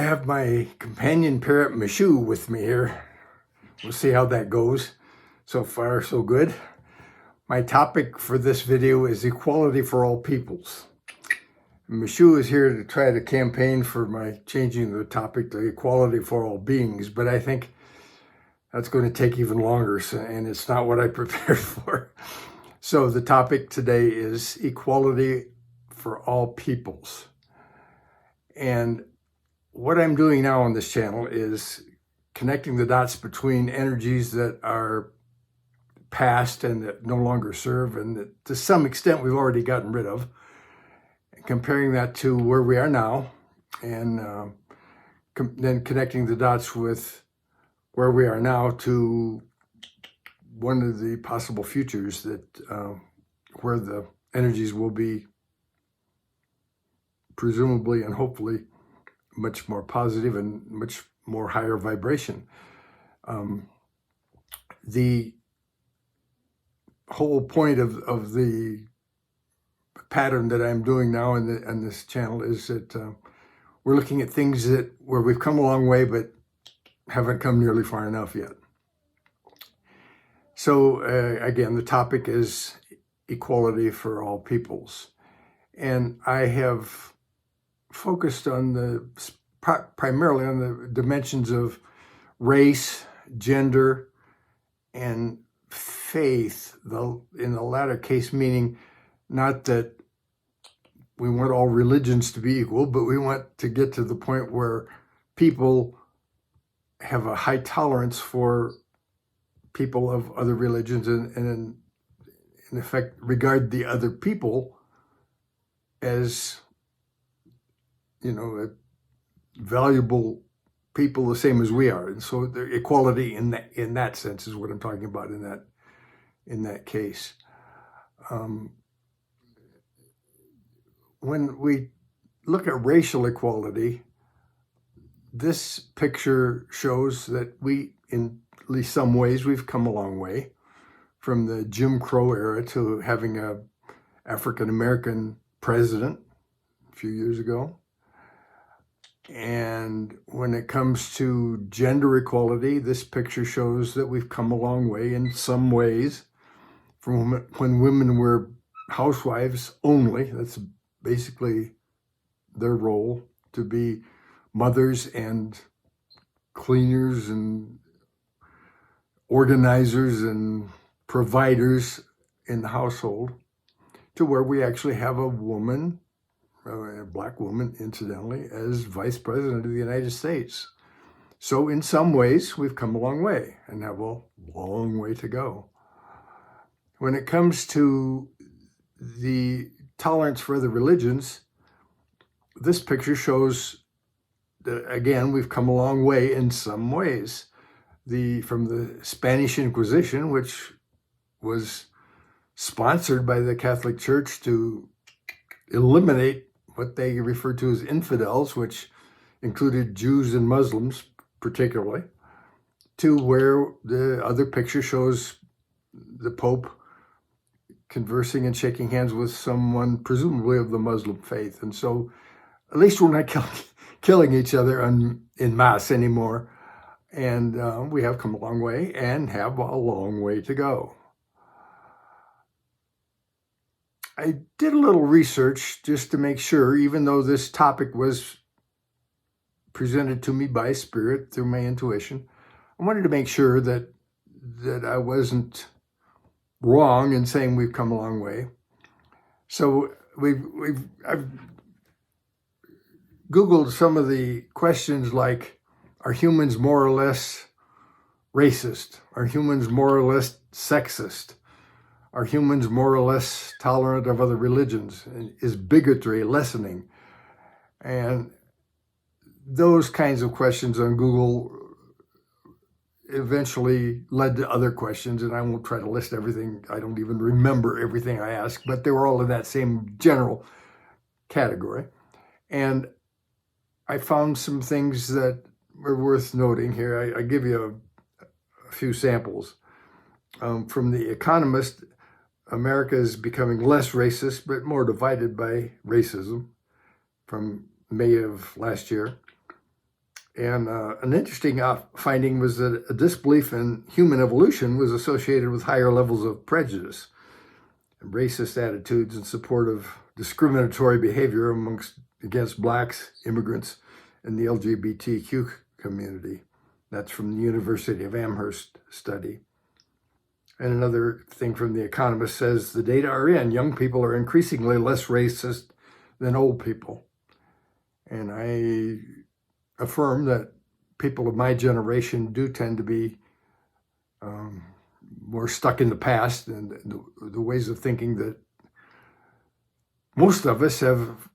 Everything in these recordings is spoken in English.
have my companion parrot, Michu, with me here. We'll see how that goes. So far, so good. My topic for this video is equality for all peoples. Michu is here to try to campaign for my changing the topic to equality for all beings, but I think that's going to take even longer, and it's not what I prepared for. So the topic today is equality for all peoples. And what I'm doing now on this channel is connecting the dots between energies that are past and that no longer serve, and that to some extent we've already gotten rid of, and comparing that to where we are now, and then connecting the dots with where we are now to one of the possible futures that where the energies will be presumably and hopefully much more positive and much more higher vibration. The whole point of the pattern that I'm doing now on this channel is that we're looking at things where we've come a long way but haven't come nearly far enough yet. So again, the topic is equality for all peoples, and I have focused on primarily on the dimensions of race, gender, and faith, in the latter case meaning not that we want all religions to be equal, but we want to get to the point where people have a high tolerance for people of other religions and in effect regard the other people as, you know, valuable people the same as we are. And so the equality in that sense is what I'm talking about in that case. When we look at racial equality, this picture shows that we, in at least some ways, we've come a long way from the Jim Crow era to having a African-American president a few years ago. And when it comes to gender equality, this picture shows that we've come a long way in some ways from when women were housewives only. That's basically their role, to be mothers and cleaners and organizers and providers in the household, to where we actually have a woman, a black woman, incidentally, as vice president of the United States. So in some ways, we've come a long way and have a long way to go. When it comes to the tolerance for other religions, this picture shows that, again, we've come a long way in some ways. From the Spanish Inquisition, which was sponsored by the Catholic Church to eliminate what they referred to as infidels, which included Jews and Muslims particularly, to where the other picture shows the Pope conversing and shaking hands with someone presumably of the Muslim faith. And so at least we're not killing each other en masse anymore. And we have come a long way and have a long way to go. I did a little research just to make sure, even though this topic was presented to me by Spirit through my intuition, I wanted to make sure that I wasn't wrong in saying we've come a long way. So I've Googled some of the questions like, are humans more or less racist? Are humans more or less sexist? Are humans more or less tolerant of other religions? Is bigotry lessening? And those kinds of questions on Google eventually led to other questions, and I won't try to list everything. I don't even remember everything I asked, but they were all in that same general category. And I found some things that were worth noting here. I give you a few samples. From The Economist, America is becoming less racist, but more divided by racism, from May of last year. And an interesting finding was that a disbelief in human evolution was associated with higher levels of prejudice and racist attitudes in support of discriminatory behavior against blacks, immigrants, and the LGBTQ community. That's from the University of Amherst study. And another thing from The Economist says the data are in. Young people are increasingly less racist than old people. And I affirm that people of my generation do tend to be more stuck in the past and the ways of thinking that most of us have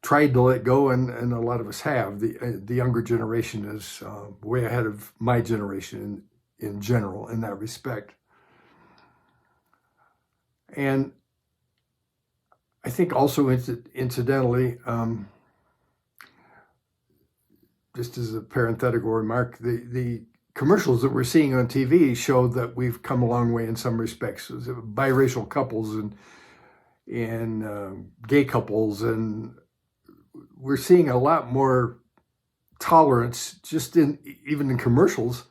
tried to let go, and a lot of us have. The younger generation is way ahead of my generation in general in that respect. And I think also incidentally, just as a parenthetical remark, the commercials that we're seeing on TV show that we've come a long way in some respects. Biracial couples and gay couples, and we're seeing a lot more tolerance just even in commercials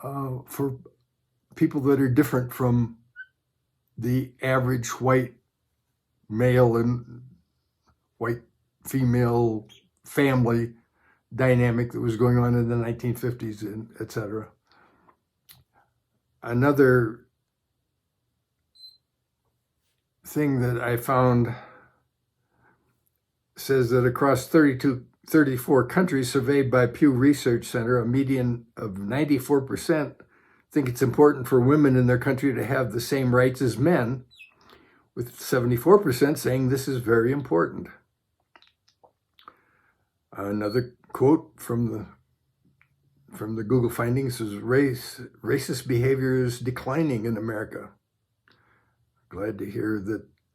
for people that are different from the average white male and white female family dynamic that was going on in the 1950s, and etc. Another thing that I found says that across 34 countries surveyed by Pew Research Center, a median of 94% think it's important for women in their country to have the same rights as men, with 74% saying this is very important. Another quote from the Google findings is racist behavior is declining in America. Glad to hear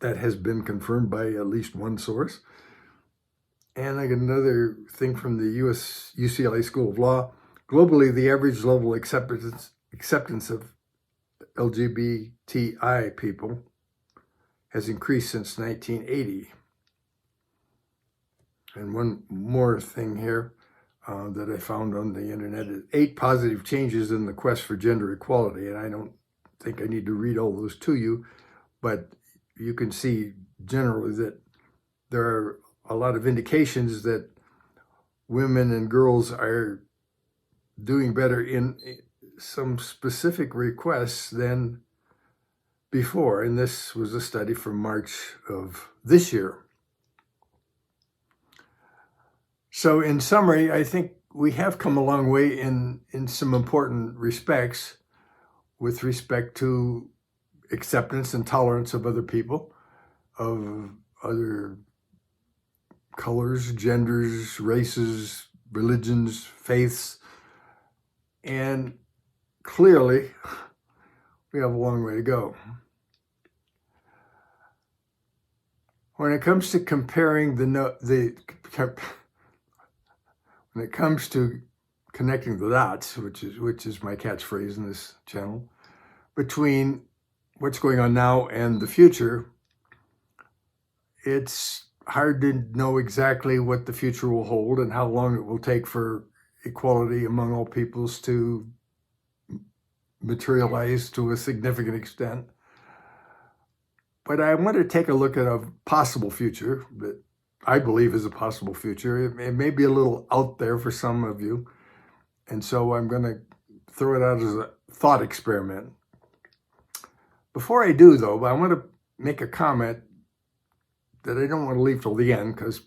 that has been confirmed by at least one source. And I got another thing from the UCLA School of Law. Globally, the average level acceptance of LGBTI people has increased since 1980. And one more thing here that I found on the internet is 8 positive changes in the quest for gender equality. And I don't think I need to read all those to you, but you can see generally that there are a lot of indications that women and girls are doing better in some specific requests than before. And this was a study from March of this year. So in summary, I think we have come a long way in some important respects with respect to acceptance and tolerance of other people, of other colors, genders, races, religions, faiths, and clearly we have a long way to go. When it comes to comparing when it comes to connecting the dots, which is my catchphrase in this channel, between what's going on now and the future, it's hard to know exactly what the future will hold and how long it will take for equality among all peoples to materialize to a significant extent. But I want to take a look at a possible future that I believe is a possible future. It may be a little out there for some of you. And so I'm going to throw it out as a thought experiment. Before I do, though, I want to make a comment that I don't want to leave till the end, because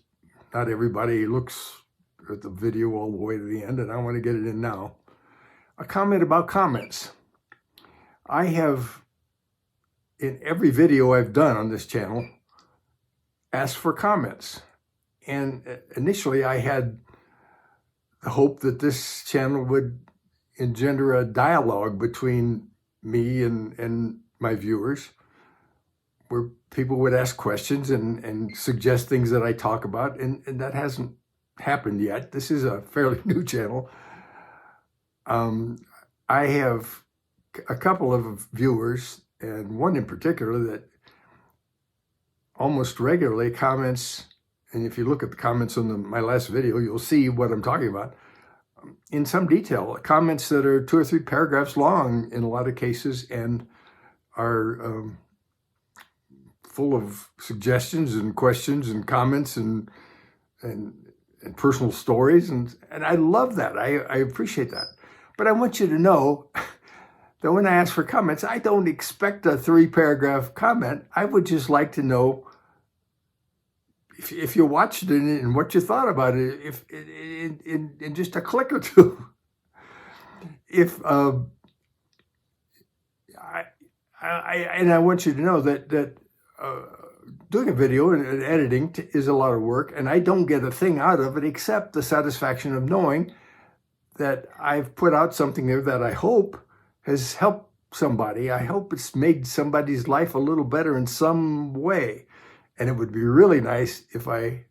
not everybody looks at the video all the way to the end, and I want to get it in now. A comment about comments. I have, in every video I've done on this channel, asked for comments. And initially I had the hope that this channel would engender a dialogue between me and my viewers, where people would ask questions and suggest things that I talk about, and that hasn't happened yet. This is a fairly new channel. I have a couple of viewers, and one in particular that almost regularly comments, and if you look at the comments on my last video, you'll see what I'm talking about, in some detail, comments that are 2 or 3 paragraphs long in a lot of cases and are full of suggestions and questions and comments and personal stories. And I love that. I appreciate that. But I want you to know that when I ask for comments, I don't expect a 3-paragraph comment. I would just like to know if you watched it and what you thought about it, if in just a click or two. If I want you to know that doing a video and editing is a lot of work, and I don't get a thing out of it except the satisfaction of knowing that I've put out something there that I hope has helped somebody. I hope it's made somebody's life a little better in some way. And it would be really nice if I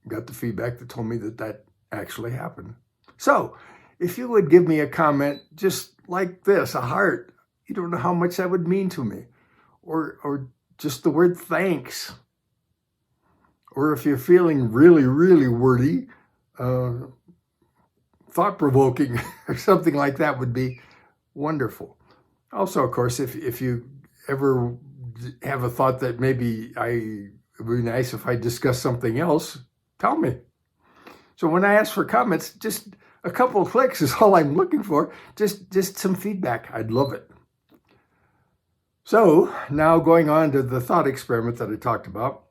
got the feedback that told me that that actually happened. So if you would give me a comment just like this, a heart, you don't know how much that would mean to me. Or just the word thanks. Or if you're feeling really, really wordy, thought-provoking or something like that would be wonderful. Also, of course, if you ever have a thought that maybe it would be nice if I discuss something else, tell me. So when I ask for comments, just a couple of clicks is all I'm looking for. Just some feedback. I'd love it. So now going on to the thought experiment that I talked about.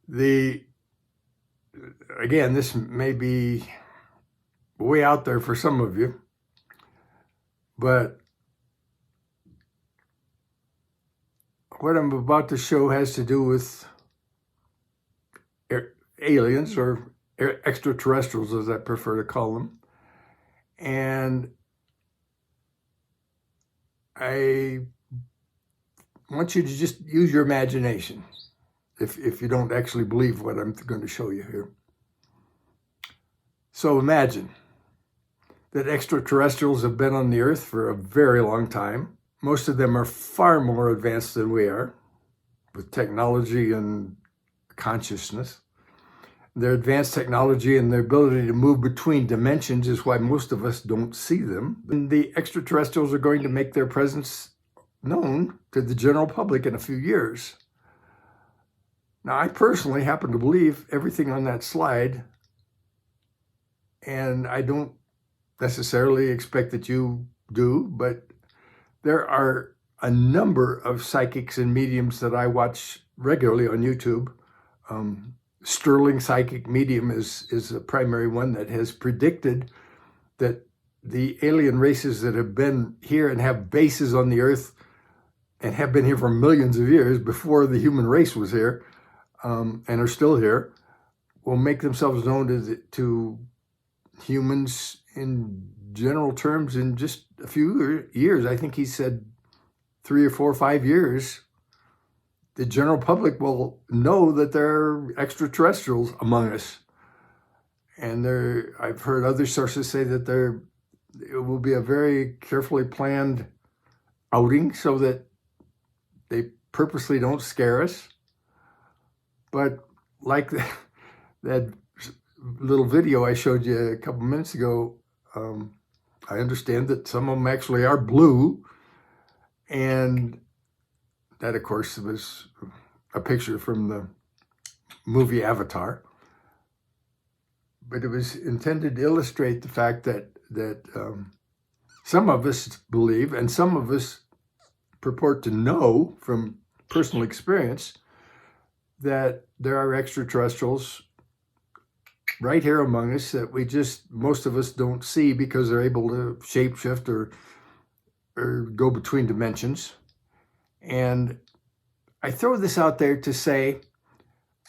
Again, this may be way out there for some of you, but what I'm about to show has to do with aliens, or extraterrestrials as I prefer to call them. And I want you to just use your imagination if you don't actually believe what I'm going to show you here. So imagine that extraterrestrials have been on the Earth for a very long time. Most of them are far more advanced than we are with technology and consciousness. Their advanced technology and their ability to move between dimensions is why most of us don't see them. And the extraterrestrials are going to make their presence known to the general public in a few years. Now, I personally happen to believe everything on that slide, and I don't necessarily expect that you do, but there are a number of psychics and mediums that I watch regularly on YouTube. Sterling Psychic Medium is a primary one that has predicted that the alien races that have been here and have bases on the Earth and have been here for millions of years before the human race was here, and are still here, will make themselves known to humans in general terms in just a few years. I think he said 3 or 4 or 5 years. The general public will know that there are extraterrestrials among us. And I've heard other sources say that it will be a very carefully planned outing so that they purposely don't scare us. But like that little video I showed you a couple minutes ago, I understand that some of them actually are blue. And that, of course, was a picture from the movie Avatar. But it was intended to illustrate the fact that some of us believe, and some of us purport to know from personal experience, that there are extraterrestrials right here among us that most of us don't see because they're able to shapeshift or go between dimensions. And I throw this out there to say,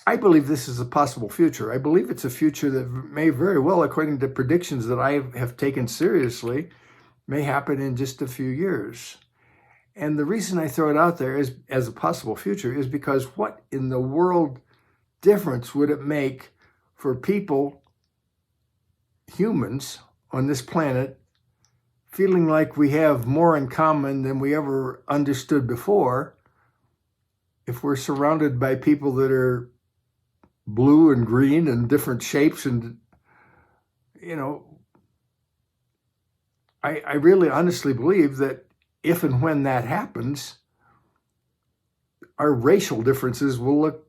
I believe this is a possible future. I believe it's a future that may very well, according to predictions that I have taken seriously, may happen in just a few years. And the reason I throw it out there as a possible future is because what in the world difference would it make for people, humans on this planet, feeling like we have more in common than we ever understood before, if we're surrounded by people that are blue and green and different shapes and you know, I really honestly believe that if and when that happens, our racial differences will look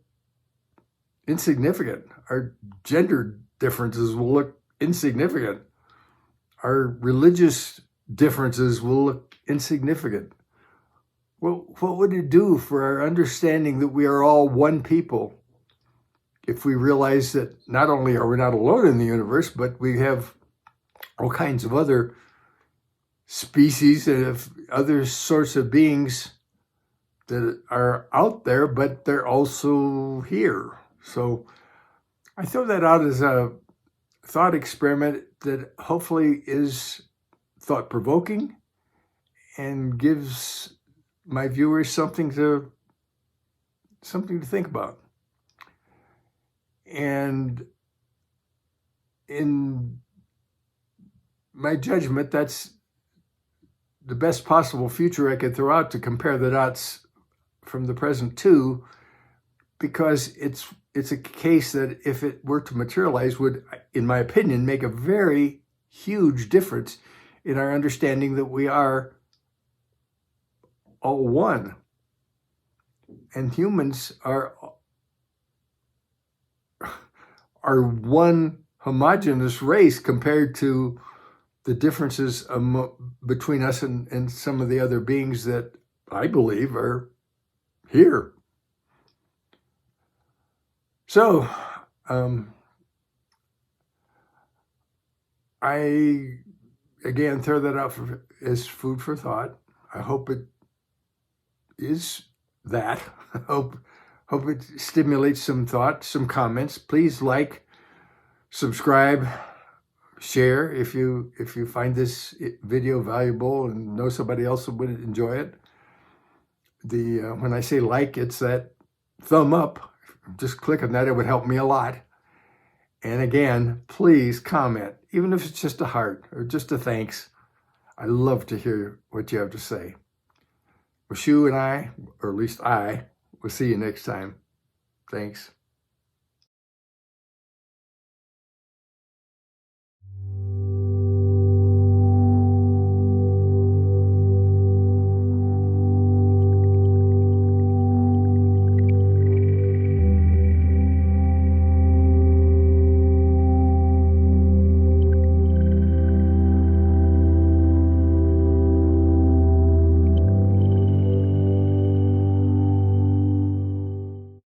insignificant. Our gender differences will look insignificant. Our religious differences will look insignificant. Well, what would it do for our understanding that we are all one people if we realize that not only are we not alone in the universe, but we have all kinds of other species and other sorts of beings that are out there, but they're also here. So I throw that out as a thought experiment that hopefully is thought-provoking and gives my viewers something to think about. And in my judgment, that's the best possible future I could throw out to compare the dots from the present to, because it's a case that if it were to materialize would, in my opinion, make a very huge difference in our understanding that we are all one. And humans are one homogeneous race compared to the differences between us and some of the other beings that I believe are here. So, I, again, throw that out as food for thought. I hope it is that. I hope it stimulates some thought, some comments. Please like, subscribe, share if you find this video valuable and know somebody else would enjoy it. When I say like, it's that thumb up. Just click on that. It would help me a lot. And again, please comment, even if it's just a heart or just a thanks. I love to hear what you have to say. Well, Shu and I, or at least I, will see you next time. Thanks.